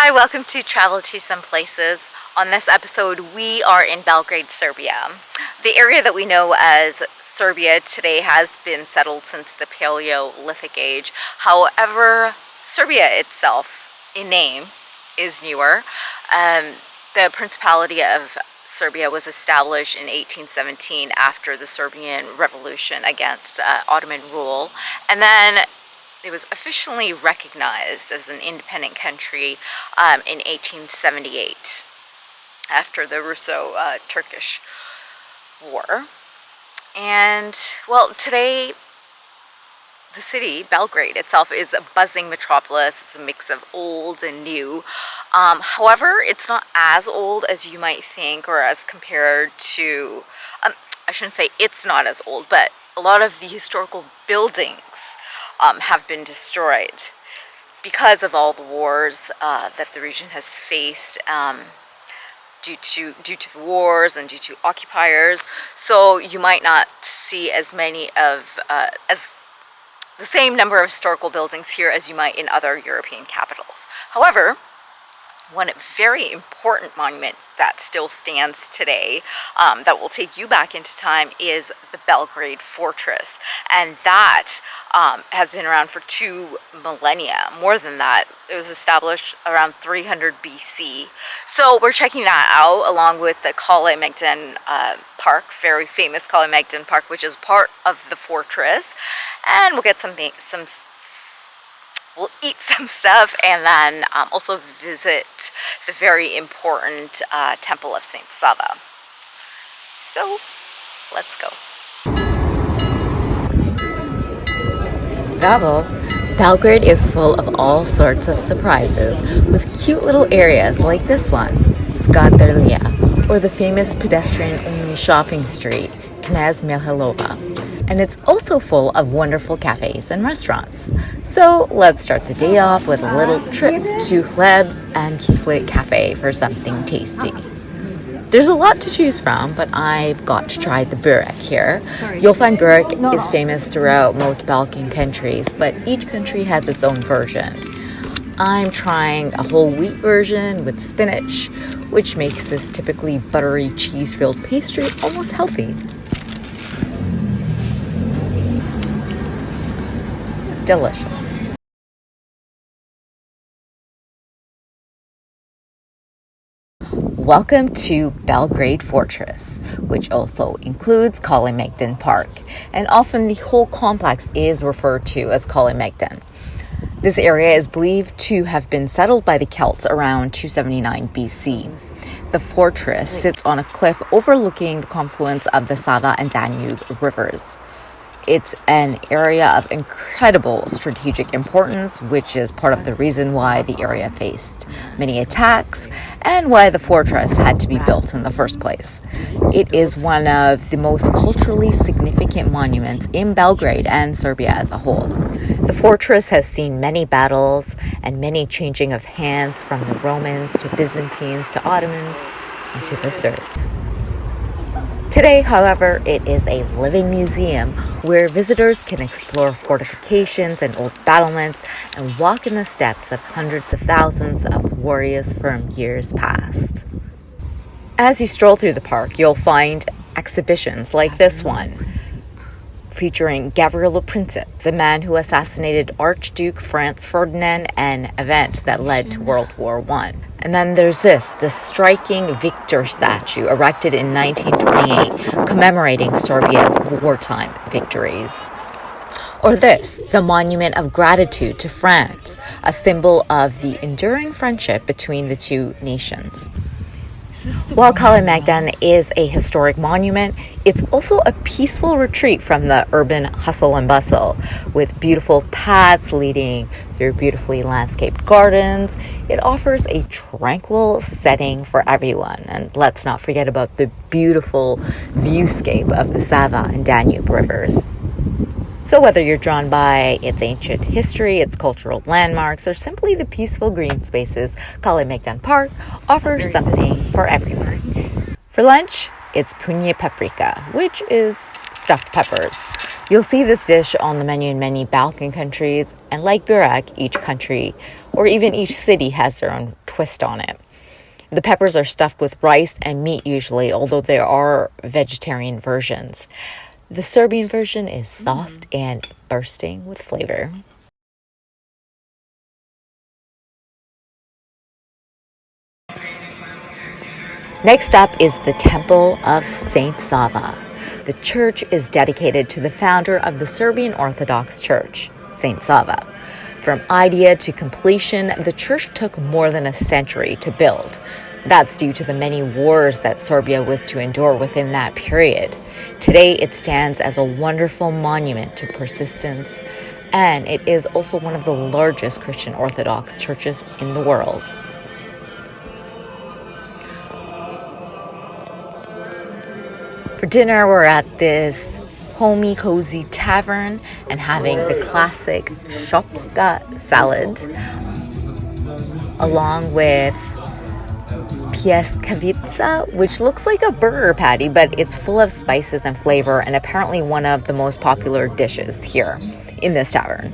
Hi, welcome to Travel to Some Places. On this episode, we are in Belgrade, Serbia. The area that we know as Serbia today has been settled since the Paleolithic age. However, Serbia itself, in name, is newer. The Principality of Serbia was established in 1817 after the Serbian Revolution against Ottoman rule, and then it was officially recognized as an independent country in 1878 after the Russo-Turkish War. And well, today the city, Belgrade itself, is a buzzing metropolis. It's a mix of old and new. However, it's not as old as you might think, or as compared to, I shouldn't say it's not as old, but a lot of the historical buildings have been destroyed because of all the wars that the region has faced due to the wars and due to occupiers. So you might not see as many of as the same number of historical buildings here as you might in other European capitals. However, one very important monument that still stands today that will take you back into time is the Belgrade Fortress, and that has been around for 2 millennia, more than that. It was established around 300 BC. So we're checking that out along with the Kale Megdan Park, very famous Kale Megdan Park, which is part of the fortress, and we'll get we'll eat some stuff, and then also visit the very important Temple of Saint Sava. So, let's go. Zdravo! Belgrade is full of all sorts of surprises, with cute little areas like this one, Skadarlija, or the famous pedestrian-only shopping street, Knez Mihajlova. And it's also full of wonderful cafes and restaurants. So let's start the day off with a little trip to Hleb and Kiflit Cafe for something tasty. There's a lot to choose from, but I've got to try the burek here. You'll find burek is famous throughout most Balkan countries, but each country has its own version. I'm trying a whole wheat version with spinach, which makes this typically buttery cheese-filled pastry almost healthy. Delicious. Welcome to Belgrade Fortress, which also includes Kale Megdan Park, and often the whole complex is referred to as Kale Megdan. This area is believed to have been settled by the Celts around 279 BC. The fortress sits on a cliff overlooking the confluence of the Sava and Danube rivers. It's an area of incredible strategic importance, which is part of the reason why the area faced many attacks and why the fortress had to be built in the first place. It is one of the most culturally significant monuments in Belgrade and Serbia as a whole. The fortress has seen many battles and many changing of hands, from the Romans to Byzantines to Ottomans and to the Serbs. Today, however, it is a living museum where visitors can explore fortifications and old battlements and walk in the steps of hundreds of thousands of warriors from years past. As you stroll through the park, you'll find exhibitions like this one, featuring Gavrilo Princip, the man who assassinated Archduke Franz Ferdinand, an event that led to World War I. And then there's the striking Victor statue erected in 1928, commemorating Serbia's wartime victories. Or the monument of gratitude to France, a symbol of the enduring friendship between the two nations. While Kale Megdan is a historic monument, it's also a peaceful retreat from the urban hustle and bustle, with beautiful paths leading through beautifully landscaped gardens. It offers a tranquil setting for everyone, and let's not forget about the beautiful viewscape of the Sava and Danube rivers. So whether you're drawn by its ancient history, its cultural landmarks, or simply the peaceful green spaces, Kale Megdan Park offers something for everyone. For lunch, it's punje paprika, which is stuffed peppers. You'll see this dish on the menu in many Balkan countries, and like burek, each country or even each city has their own twist on it. The peppers are stuffed with rice and meat usually, although there are vegetarian versions. The Serbian version is soft and bursting with flavor. Next up is the Temple of Saint Sava. The church is dedicated to the founder of the Serbian Orthodox Church, Saint Sava. From idea to completion, the church took more than a century to build. That's due to the many wars that Serbia was to endure within that period. Today, it stands as a wonderful monument to persistence, and it is also one of the largest Christian Orthodox churches in the world. For dinner, we're at this homey, cozy tavern and having the classic shopska salad along with pieskavica, which looks like a burger patty, but it's full of spices and flavor, and apparently one of the most popular dishes here in this tavern.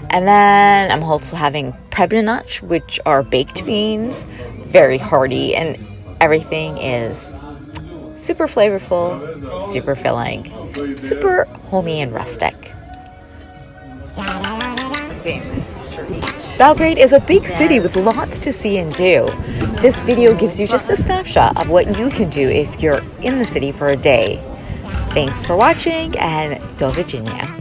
And then I'm also having prebnać, which are baked beans, very hearty, and everything is super flavorful, super filling, super homey and rustic. Belgrade is a big city with lots to see and do. This video gives you just a snapshot of what you can do if you're in the city for a day. Thanks for watching, and do widzenia.